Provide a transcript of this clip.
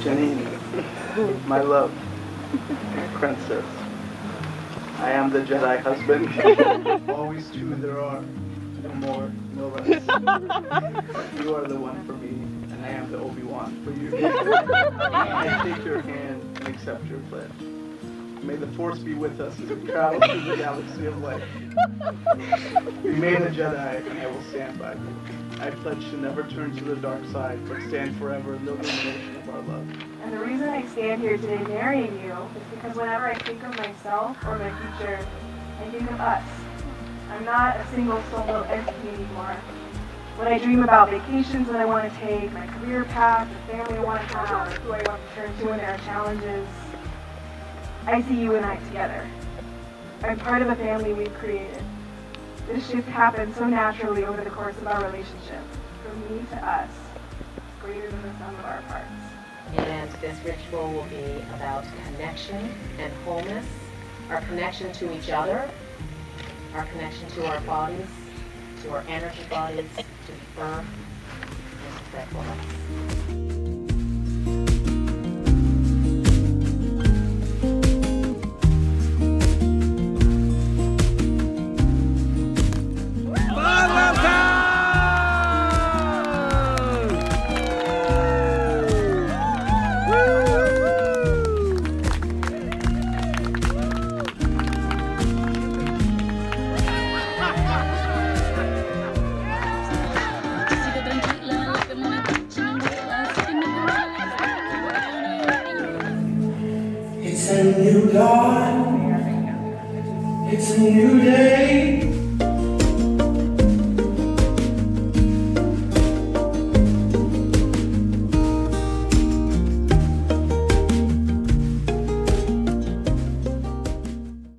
Janine, my love, my princess, I am the Jedi husband. Always two there are, no more, no less. You are the one for me, and I am the Obi-Wan for you. I take your hand and accept your pledge. May the Force be with us as we travel through the galaxy of life. Remain a Jedi, and I will stand by you. I pledge to never turn to the dark side, but stand forever in the illumination of our love. And the reason I stand here today marrying you is because whenever I think of myself or my future, I think of us. I'm not a single solo entity anymore. When I dream about vacations that I want to take, my career path, the family I want to have, or who I want to turn to when there are challenges, I see you and I together. I'm part of the family we've created. This shift happened so naturally over the course of our relationship. From me to us, greater than the sum of our parts. And this ritual will be about connection and wholeness, our connection to each other, our connection to our bodies, to our energy bodies, to the earth, and to faithfulness. It's a new dawn, it's a new day.